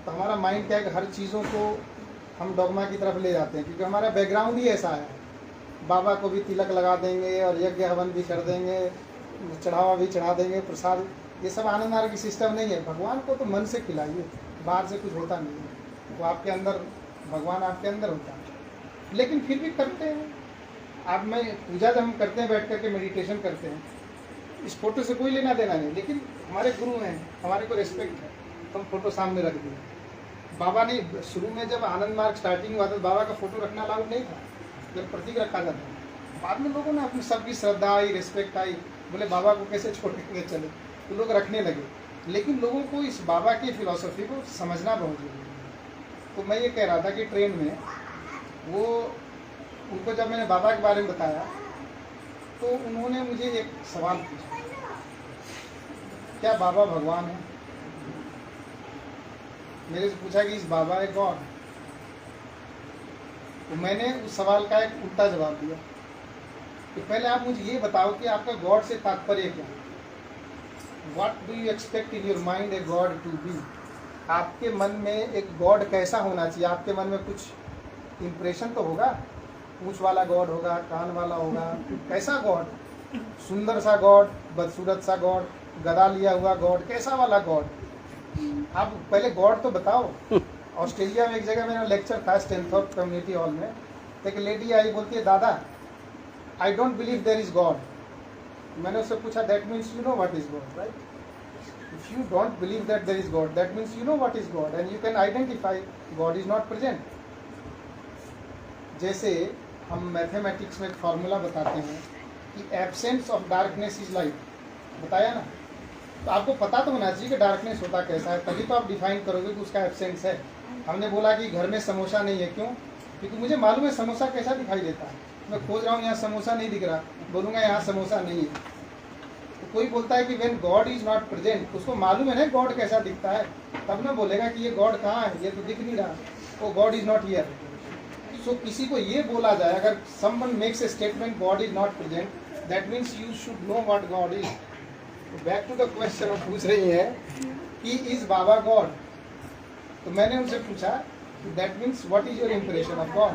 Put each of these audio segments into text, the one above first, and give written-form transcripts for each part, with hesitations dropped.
तो हमारा माइंड क्या है कि हर चीज़ों को हम डॉगमा की तरफ ले जाते हैं, क्योंकि हमारा बैकग्राउंड ही ऐसा है। बाबा को भी तिलक लगा देंगे और यज्ञ हवन भी कर देंगे, चढ़ावा भी चढ़ा देंगे, प्रसाद, ये सब आनंद मार्ग की सिस्टम नहीं है। भगवान को तो मन से खिलाइए, बाहर से कुछ होता नहीं है, वो आपके अंदर, भगवान आपके अंदर होता है। लेकिन फिर भी करते हैं आप, मैं पूजा जब हम करते हैं बैठ करके मेडिटेशन करते हैं, इस फोटो से कोई लेना देना नहीं, लेकिन हमारे गुरु हैं, हमारे को रिस्पेक्ट है, तो हम फोटो सामने रख दिए। बाबा ने शुरू में जब आनंद मार्ग स्टार्टिंग हुआ था, बाबा का फोटो रखना अलाउड नहीं था, जब प्रतीक रखा जाता। बाद में लोगों ने अपनी सबकी श्रद्धा आई, रिस्पेक्ट आई, बोले बाबा को कैसे छोड़ के चले, तो लोग रखने लगे। लेकिन लोगों को इस बाबा की फिलॉसफी को समझना बहुत जरूरी है। तो मैं ये कह रहा था कि ट्रेन में वो, उनको जब मैंने बाबा के बारे में बताया तो उन्होंने मुझे एक सवाल पूछा, क्या बाबा भगवान है? मेरे से पूछा कि इस बाबा है गॉड? तो मैंने उस सवाल का एक उल्टा जवाब दिया कि पहले आप मुझे ये बताओ कि आपका गॉड से तात्पर्य क्या है। What do you expect in your mind a god to be? आपके मन में एक गॉड कैसा होना चाहिए? आपके मन में कुछ इम्प्रेशन तो होगा, पूंछ वाला गॉड होगा, कान वाला होगा, कैसा गॉड? सुंदर सा गॉड, बदसूरत सा गॉड, गदा लिया हुआ गॉड, कैसा वाला गॉड? आप पहले गॉड तो बताओ। ऑस्ट्रेलिया में एक जगह मेरा लेक्चर था स्टैनफोर्ड कम्युनिटी हॉल में, एक लेडी आई, बोलती है दादा I don't believe there is god. मैंने उससे पूछा that means you know what is god, right? If you don't believe that there is god, that means you know what is god and you can identify god is not present. जैसे हम mathematics में एक formula बताते हैं कि absence of darkness is light, बताया ना? तो आपको पता तो होना चाहिए कि डार्कनेस होता कैसा है, तभी तो आप डिफाइन करोगे कि उसका एब्सेंस है। हमने बोला कि घर में समोसा नहीं है, क्यों? क्योंकि मुझे मालूम है समोसा कैसा दिखाई देता है। मैं खोज रहा हूँ, यहाँ समोसा नहीं दिख रहा, बोलूँगा यहाँ समोसा नहीं है। तो कोई बोलता है कि when God is not present, उसको मालूम है ना गॉड कैसा दिखता है, तब ना बोलेगा कि ये गॉड कहाँ है, ये तो दिख नहीं रहा, वो god is not here. So किसी को ये बोला जाए, अगर someone makes a statement god is not present, that means you should know what god is. Back to the question, वो पूछ रही है कि इज बाबा गॉड? तो मैंने उनसे पूछा that means what is your impression of God?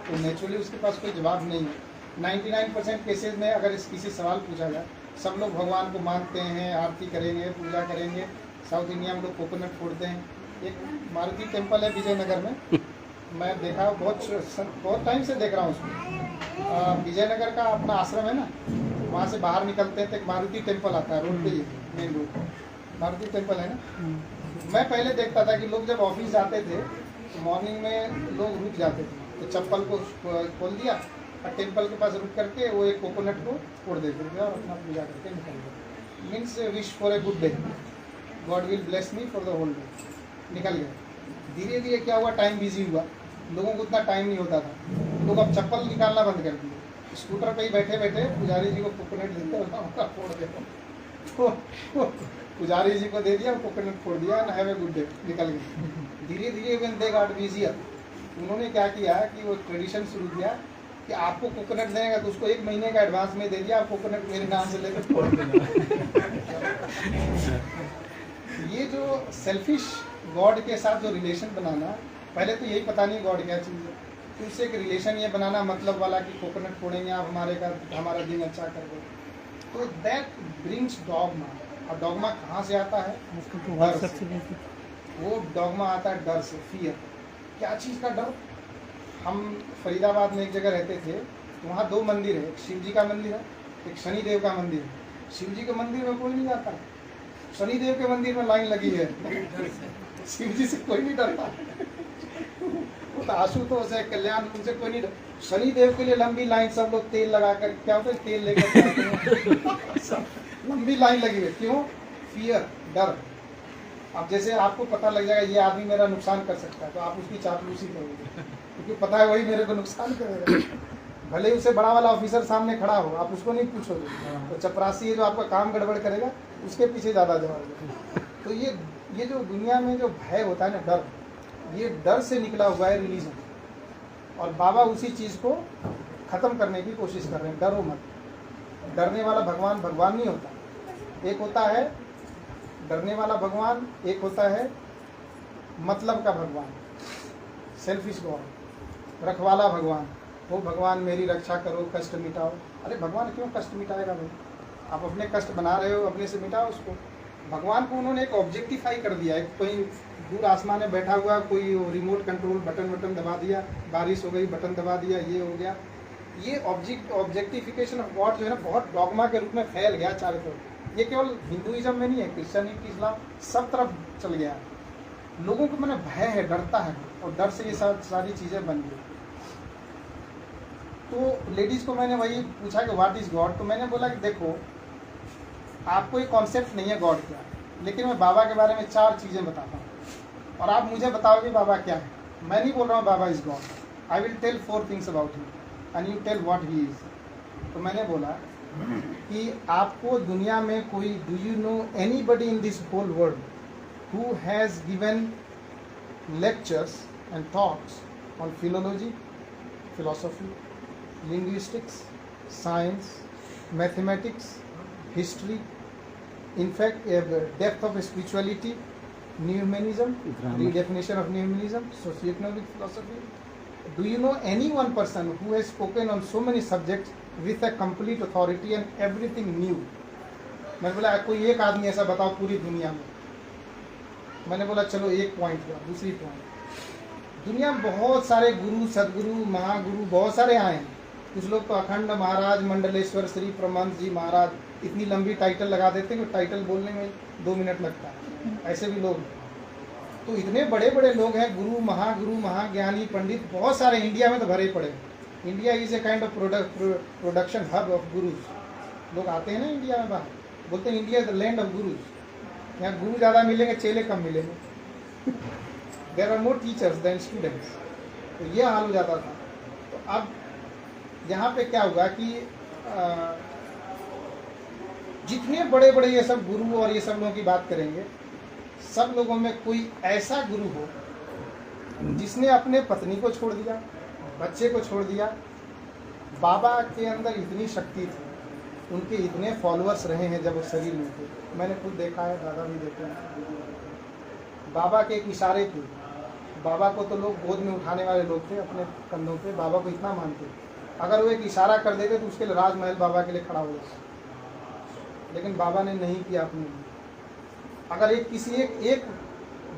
तो नेचुरली उसके पास कोई जवाब नहीं है। 99% केसेज में अगर इस किसी सवाल पूछा जाए, सब लोग भगवान को मानते हैं, आरती करेंगे, पूजा करेंगे। साउथ इंडिया में लोग कोकोनट फोड़ते हैं। एक मारुति टेम्पल है विजयनगर में, मैं देखा बहुत टाइम से देख रहा हूँ उसमें। विजयनगर का अपना आश्रम है ना, वहाँ से बाहर निकलते हैं तो एक मारुति टेम्पल आता है रोड पे, मेन रोड मारुति टेम्पल है ना। मैं पहले देखता था कि लोग जब ऑफिस जाते थे तो मॉर्निंग में लोग रुक जाते थे, तो चप्पल को खोल दिया और टेम्पल के पास रुक करके वो एक कोकोनट को फोड़ देते थे और अपना पूजा करके निकल गए। Means wish for a good day, god will bless me for the whole day, निकल गए। धीरे धीरे क्या हुआ, टाइम बिजी हुआ, लोगों को उतना टाइम नहीं होता था, लोग अब चप्पल निकालना बंद कर दिए, स्कूटर पे ही बैठे बैठे पुजारी जी को कोकोनट देते और फोड़ देते। पुजारी जी को दे दिया, कोकोनट फोड़ दिया, and have a good day, निकल गए। धीरे धीरे व्हेन दे गॉट बिजियर, उन्होंने क्या किया कि वो ट्रेडिशन शुरू किया कि आपको कोकोनट देगा तो उसको 1 महीने का एडवांस में दे दिया, आप कोकोनट मेरे नाम से लेकर फोड़ देना। ये जो सेल्फिश गॉड के साथ जो रिलेशन बनाना, पहले तो यही पता नहीं गॉड क्या चीज़ है, तो उससे एक रिलेशन ये बनाना मतलब वाला कि कोकोनट फोड़ेंगे आप हमारा दिन अच्छा कर दो, तो दैट ब्रिंग्स डॉगमा। और डॉगमा कहाँ से आता है? डर से। वो डॉगमा आता है डर से, फियर। क्या चीज़ का डर? हम फरीदाबाद में एक जगह रहते थे, तो वहाँ 2 मंदिर है, एक शिव जी का मंदिर है, एक शनिदेव का मंदिर है। शिव जी के मंदिर में कोई नहीं जाता, शनिदेव के मंदिर में लाइन लगी है। शिव जी से कोई नहीं डरता, वो तो आशुतोष है, कल्याण, उनसे कोई नहीं डर। शनिदेव के लिए लंबी लाइन, सब लोग तेल लगा कर, क्या होता है तेल लेकर लंबी लाइन लगी हुई, क्यों? फियर, डर। अब जैसे आपको पता लग जाएगा ये आदमी मेरा नुकसान कर सकता है, तो आप उसकी चापलूसी करोगे, क्योंकि पता है वही मेरे को नुकसान करेगा। भले ही उससे बड़ा वाला ऑफिसर सामने खड़ा हो, आप उसको नहीं पूछोगे, तो चपरासी है जो आपका काम गड़बड़ करेगा, उसके पीछे ज़्यादा जवाब। तो ये जो दुनिया में जो भय होता है ना, डर, ये डर से निकला हुआ है रिलीजन, और बाबा उसी चीज़ को ख़त्म करने की कोशिश कर रहे हैं। डरो मत। डरने वाला भगवान भगवान नहीं होता, एक होता है डरने वाला भगवान, एक होता है मतलब का भगवान, सेल्फिश गॉड, रखवाला भगवान, वो भगवान मेरी रक्षा करो, कष्ट मिटाओ। अरे भगवान क्यों कष्ट मिटाएगा भाई? आप अपने कष्ट बना रहे हो, अपने से मिटाओ उसको। भगवान को उन्होंने एक ऑब्जेक्टिफाई कर दिया है। कोई दूर आसमान में बैठा हुआ, कोई रिमोट कंट्रोल बटन दबा दिया, बारिश हो गई, बटन दबा दिया, ये हो गया। ये ऑब्जेक्टिफिकेशन ऑफ गॉड जो है ना, बहुत डॉगमा के रूप में फैल गया चारों तरफ। ये केवल हिंदुइज्म में नहीं है, क्रिश्चियनिटी, इस्लाम, सब तरफ चल गया। लोगों को मैंने भय है, डरता है, और डर से ये सारी चीज़ें बन गई। तो लेडीज़ को मैंने वही पूछा कि व्हाट इज़ गॉड, तो मैंने बोला कि देखो, आपको ये कॉन्सेप्ट नहीं है गॉड क्या, लेकिन मैं बाबा के बारे में 4 चीज़ें बताता हूँ और आप मुझे बताओगे बाबा क्या है। मैं नहीं बोल रहा हूँ बाबा is God. I will tell 4 things about him and you tell what he is. तो मैंने बोला कि आपको दुनिया में कोई, do you know anybody in this whole world who has given lectures and talks on philology, philosophy, linguistics, science, mathematics, history, in fact, depth of spirituality, Newmanism, redefinition of Newmanism, socioeconomic philosophy. Do you know any one person who has spoken on so many subjects with a complete authority and everything new? मैंने बोला कोई एक आदमी ऐसा बताओ पूरी दुनिया में। मैंने बोला चलो एक पॉइंट हुआ। दूसरी पॉइंट, दुनिया में बहुत सारे गुरु, सदगुरु, महागुरु बहुत सारे आए हैं। कुछ लोग तो अखंड महाराज, मंडलेश्वर श्री प्रमंत जी महाराज, इतनी लंबी टाइटल लगा देते हैं कि टाइटल बोलने में 2 मिनट लगता है। ऐसे भी लोग, तो इतने बड़े बड़े लोग हैं, गुरु, महागुरु, महाज्ञानी, पंडित बहुत सारे इंडिया में तो भरे पड़े। India is a kind of production hub of gurus. लोग आते हैं ना इंडिया में, बाहर बोलते हैं India is the land of gurus. यहाँ गुरु ज़्यादा मिलेंगे, चेले कम मिलेंगे। There are more teachers than students. तो ये हाल हो जाता था। तो अब यहाँ पे क्या हुआ कि जितने बड़े बड़े ये सब गुरु और ये सब लोगों की बात करेंगे, सब लोगों में कोई ऐसा गुरु हो जिसने अपने पत्नी को छोड़ दिया, बच्चे को छोड़ दिया। बाबा के अंदर इतनी शक्ति थी, उनके इतने फॉलोअर्स रहे हैं जब वो शरीर में थे। मैंने खुद देखा है, दादा भी देखे हैं। बाबा के एक इशारे पे, बाबा को तो लोग गोद में उठाने वाले लोग थे अपने कंधों पे, बाबा को इतना मानते। अगर वो एक इशारा कर देते तो उसके लिए राजमहल बाबा के लिए खड़ा हो जाता, लेकिन बाबा ने नहीं किया अपने लिए। अगर एक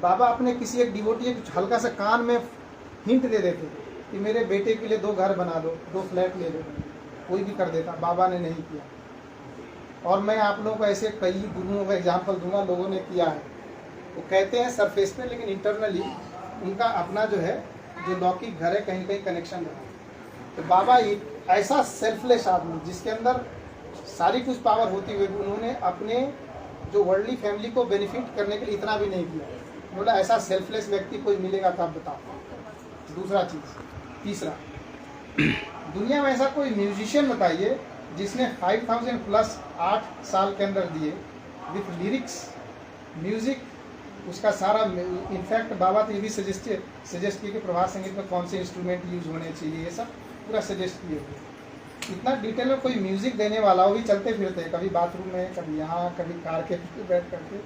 बाबा अपने किसी एक डिवोटी को हल्का सा कान में हिंट दे देते कि मेरे बेटे के लिए 2 घर बना दो, 2 फ्लैट ले लो, कोई भी कर देता। बाबा ने नहीं किया। और मैं आप लोगों को ऐसे कई गुरुओं का एग्जाम्पल दूंगा, लोगों ने किया है। वो कहते हैं सरफेस पे, लेकिन इंटरनली उनका अपना जो है, जो लौकिक घर है, कहीं कहीं कनेक्शन रहा। तो बाबा ऐसा सेल्फलेस आदमी जिसके अंदर सारी कुछ पावर होती हुई, उन्होंने अपने जो वर्ल्डली फैमिली को बेनिफिट करने के लिए इतना भी नहीं किया। बोला ऐसा सेल्फलेस व्यक्ति कोई मिलेगा तो आप बताओ। दूसरा चीज़, तीसरा, दुनिया में ऐसा कोई म्यूजिशियन बताइए जिसने 5000 प्लस 8 साल के अंदर दिए विथ लिरिक्स, म्यूजिक, उसका सारा। इनफैक्ट बाबा तो ये भी सजेस्ट किए कि प्रभात संगीत में कौन से इंस्ट्रूमेंट यूज होने चाहिए, ये सब पूरा सजेस्ट किए हुए। इतना डिटेल में कोई म्यूजिक देने वाला, वो भी चलते फिरते, कभी बाथरूम में, कभी यहाँ, कभी कार के बैठ करके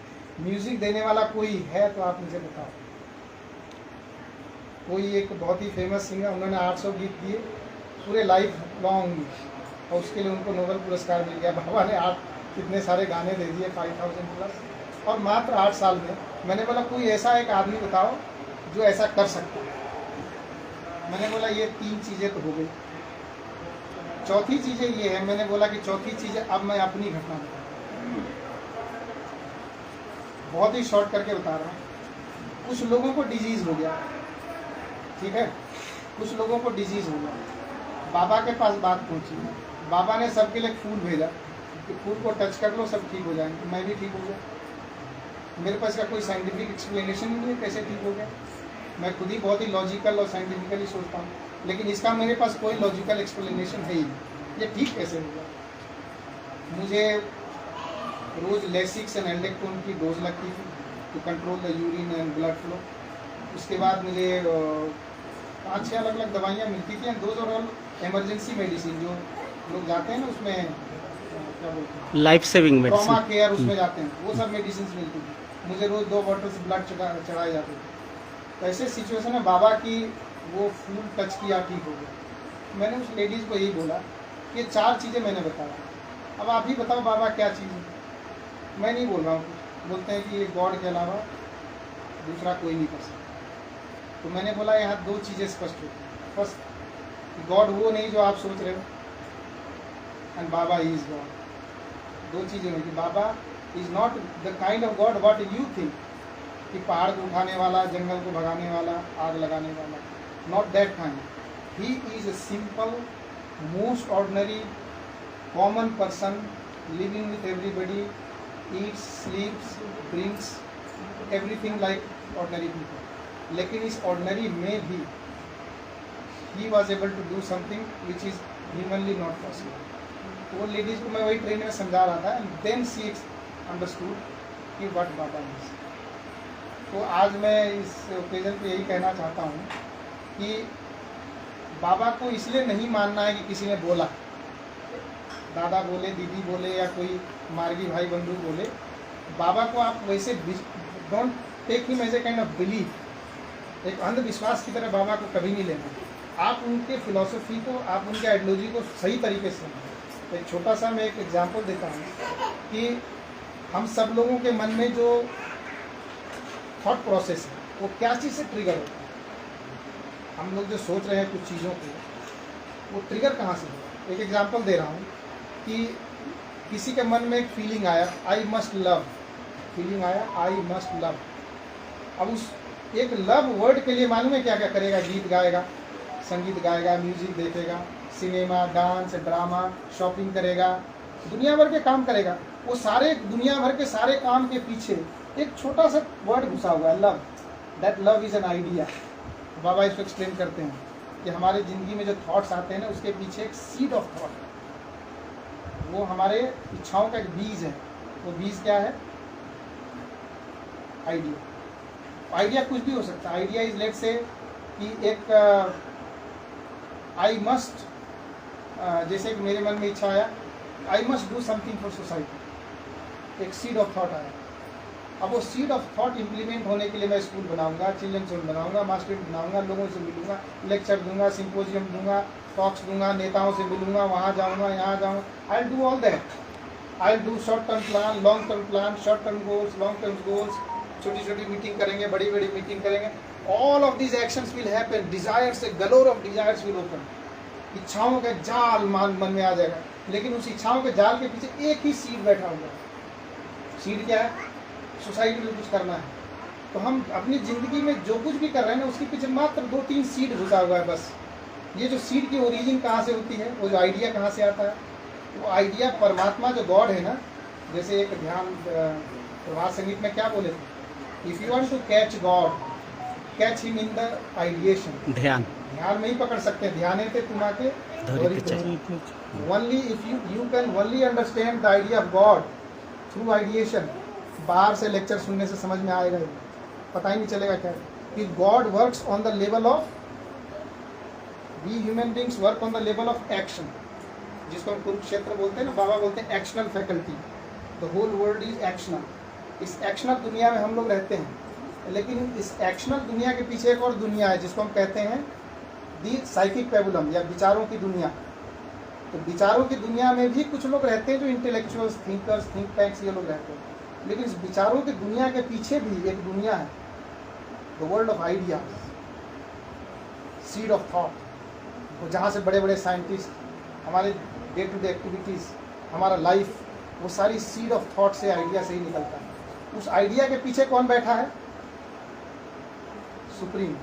म्यूजिक देने वाला कोई है तो आप मुझे बताओ। कोई एक बहुत ही फेमस सिंगर, उन्होंने 800 गीत दिए पूरे लाइफ लॉन्ग, और उसके लिए उनको नोबेल पुरस्कार मिल गया। बाबा ने कितने सारे गाने दे दिए, 5000 प्लस, और मात्र 8 साल में। मैंने बोला कोई ऐसा एक आदमी बताओ जो ऐसा कर सकता है। मैंने बोला ये 3 चीज़ें तो हो गई, चौथी चीज़ें ये है। मैंने बोला कि चौथी चीज़ें अब मैं अपनी घटना बताऊँ, बहुत ही शॉर्ट करके बता रहा हूँ। कुछ लोगों को डिजीज़ हो गया, ठीक है, कुछ लोगों को डिजीज़ हो गया, बाबा के पास बात पहुँची, बाबा ने सबके लिए फूल भेजा कि फूल को टच कर लो सब ठीक हो जाएंगे। मैं भी ठीक हो गया। मेरे पास का कोई साइंटिफिक एक्सप्लेनेशन नहीं है कैसे ठीक हो गया। मैं खुद ही बहुत ही लॉजिकल और साइंटिफिकली सोचता हूँ, लेकिन इसका मेरे पास कोई लॉजिकल एक्सप्लेनेशन है ही नहीं। ये ठीक कैसे होगा? मुझे रोज़ लेसिक्स एंड एल्डेक्टोन की डोज लगती थी to control the urine and blood flow. उसके बाद मुझे 5-6 अलग अलग दवाइयाँ मिलती थी, एंड दोज और ऑल इमरजेंसी मेडिसिन। जो लोग जाते हैं ना उसमें क्या बोलते हैं, life saving medicine, trauma care, उसमें जाते हैं, वो सब मेडिसिन मिलती थी। मुझे रोज़ 2 बॉटल्स ब्लड चढ़ाए जाते थे। तो ऐसे सिचुएशन में बाबा की वो फूल टच किया, ठीक हो गया। मैंने उस लेडीज़ को यही बोला कि 4 चीज़ें मैंने बताया, अब आप ही बताओ बाबा क्या चीज़ है। मैं नहीं बोल रहा हूँ कुछ, बोलते हैं कि ये गॉड के अलावा दूसरा कोई नहीं कर सकता। तो मैंने बोला यहाँ 2 चीज़ें स्पष्ट होती हैं। फर्स्ट, गॉड वो नहीं जो आप सोच रहे हो, एंड बाबा इज गॉड। 2 चीज़ें होंगी, बाबा is not the kind of God what you think, कि पहाड़ को उठाने वाला, जंगल को भगाने वाला, आग लगाने वाला, not that kind. He is a simple, most ordinary, common person living with everybody, eats, sleeps, drinks everything like ordinary people. लेकिन इस ऑर्डिनरी में भी he was able to do something which is humanly not possible. वो ladies को मैं वही train में समझा रहा था, एंड देन शी अंडरस्टूड कि व्हाट बाबा इज। तो आज मैं इस ओकेजन पे यही कहना चाहता हूँ कि बाबा को इसलिए नहीं मानना है कि किसी ने बोला, दादा बोले, दीदी बोले, या कोई मार्गी भाई बंधु बोले। बाबा को आप वैसे don't take him as a kind of belief, एक अंधविश्वास की तरह बाबा को कभी नहीं लेना। आप उनके फिलॉसफी को, आप उनके आइडियोलॉजी को सही तरीके से समझें। एक छोटा सा मैं एक एग्जांपल देता हूँ कि हम सब लोगों के मन में जो थॉट प्रोसेस है वो क्या चीज़ से ट्रिगर होता है। हम लोग जो सोच रहे हैं कुछ चीज़ों को, वो ट्रिगर कहाँ से होता है। एक एग्जांपल दे रहा हूँ कि किसी के मन में एक फीलिंग आया, आई मस्ट लव, फीलिंग आया आई मस्ट लव। अब उस एक लव वर्ड के लिए मालूम है क्या क्या करेगा, गीत गाएगा, संगीत गाएगा, म्यूजिक देखेगा, सिनेमा, डांस, ड्रामा, शॉपिंग करेगा, दुनिया भर के काम करेगा। वो सारे दुनिया भर के सारे काम के पीछे एक छोटा सा वर्ड घुसा हुआ है, love. That love is an idea. बाबा इसको एक्सप्लेन करते हैं कि हमारे ज़िंदगी में जो थॉट्स आते हैं ना, उसके पीछे एक सीड ऑफ थॉट है, वो हमारे इच्छाओं का एक बीज है। वो बीज क्या है? आइडिया। आइडिया कुछ भी हो सकता है। आइडिया इज लेट से कि एक आई मस्ट, जैसे कि मेरे मन में इच्छा आया, I must do something for society, एक सीड ऑफ थॉट आया। अब वो सीड ऑफ थॉट इम्प्लीमेंट होने के लिए मैं स्कूल बनाऊंगा, चिल्ड्रन जोन बनाऊंगा, मास्टर बनाऊंगा, लोगों से मिलूंगा, लेक्चर दूंगा, सिंपोजियम दूंगा, टॉक्स दूंगा, नेताओं से मिलूंगा, वहाँ जाऊंगा, यहाँ जाऊंगा। I do all that. I do short term plan, long term plan, short term goals, long term goals, छोटी छोटी मीटिंग करेंगे, बड़ी बड़ी मीटिंग करेंगे। All of these actions will happen. Desires, a galore of desires will open. इच्छाओं का जाल मन में आ जाएगा, लेकिन उस इच्छाओं के जाल के पीछे एक ही सीड बैठा हुआ है। सीड क्या है? सोसाइटी में कुछ करना है। तो हम अपनी ज़िंदगी में जो कुछ भी कर रहे हैं ना, उसके पीछे मात्र 2-3 सीड घुसा हुआ है बस। ये जो सीड की ओरिजिन कहाँ से होती है, वो जो आइडिया कहाँ से आता है, वो आइडिया परमात्मा जो गॉड है ना, जैसे एक ध्यान प्रभात संगीत में क्या बोले थे, if you want to catch god, catch him in the ideation. ध्यान में ही पकड़ सकते हैं। ध्यान थे तुम आके only if you can only understand the idea of God through ideation. बाहर से लेक्चर सुनने से समझ में आएगा ही, पता ही नहीं चलेगा क्या कि God works on the level of, we human beings work on the level of action, जिसको हम कुरुक्षेत्र बोलते हैं ना। बाबा बोलते हैं actional faculty, the whole world is actional. इस एक्शनल दुनिया में हम लोग रहते हैं, लेकिन इस एक्शनल दुनिया के पीछे एक और दुनिया है जिसको हम कहते हैं दी साइकिक पेबुलम, या विचारों की दुनिया। तो विचारों की दुनिया में भी कुछ लोग रहते हैं जो इंटेलेक्चुअल्स, थिंकर्स, थिंक टैंक्स, ये लोग रहते हैं। लेकिन इस विचारों की दुनिया के पीछे भी एक दुनिया है, the world of idea, seed of thought. जहाँ से बड़े बड़े साइंटिस्ट, हमारे डे टू डे एक्टिविटीज़, हमारा लाइफ, वो सारी सीड ऑफ थॉट से, आइडिया से ही निकलता है। उस आइडिया के पीछे कौन बैठा है? सुप्रीम।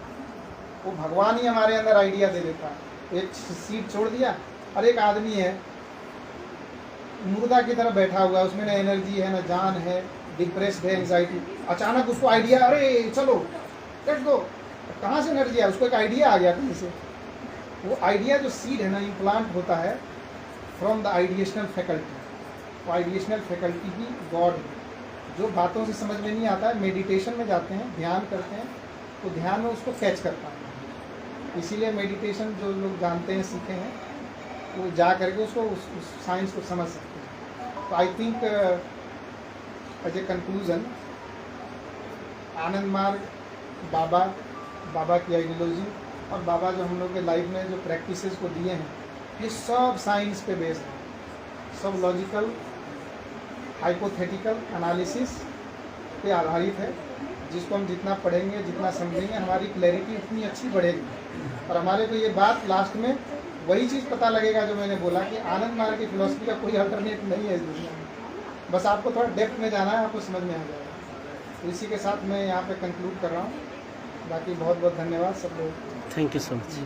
वो भगवान ही हमारे अंदर आइडिया दे देता है। एक सीड छोड़ दिया, और एक आदमी है मुर्दा की तरह बैठा हुआ है, उसमें ना एनर्जी है, ना जान है, डिप्रेस्ड है, एंजाइटी। अचानक उसको आइडिया, अरे चलो लेट्स गो, कहाँ से एनर्जी है? उसको एक आइडिया आ गया कहीं से। वो आइडिया जो सीड है ना, इम्प्लांट होता है फ्रॉम द आइडिएशनल फैकल्टी। वो आइडिएशनल फैकल्टी ही गॉड है। जो बातों से समझ में नहीं आता है, मेडिटेशन में जाते हैं, ध्यान करते हैं, तो ध्यान में उसको कैच करता है। इसीलिए मेडिटेशन जो लोग जानते हैं, सीखे हैं, वो जा करके उसको उस साइंस को समझ सकते हैं। तो I think as a conclusion, Ananda Marga, बाबा बाबा की आइडियोलॉजी और बाबा जो हम लोग के लाइफ में जो प्रैक्टिसेस को दिए हैं, ये सब साइंस पे बेस्ड है, सब लॉजिकल हाइपोथेटिकल एनालिसिस पे आधारित है, जिसको हम जितना पढ़ेंगे जितना समझेंगे हमारी क्लैरिटी उतनी अच्छी बढ़ेगी। और हमारे को ये बात लास्ट में वही चीज़ पता लगेगा जो मैंने बोला कि आनंद मार्ग की फिलॉसफी का कोई अल्टरनेट नहीं है इस दुनिया में, बस आपको थोड़ा डेप्थ में जाना है, आपको समझ में आ जाएगा। तो इसी के साथ मैं यहाँ पे कंक्लूड कर रहा हूँ। बाकी बहुत बहुत धन्यवाद सब लोग। Thank you so much.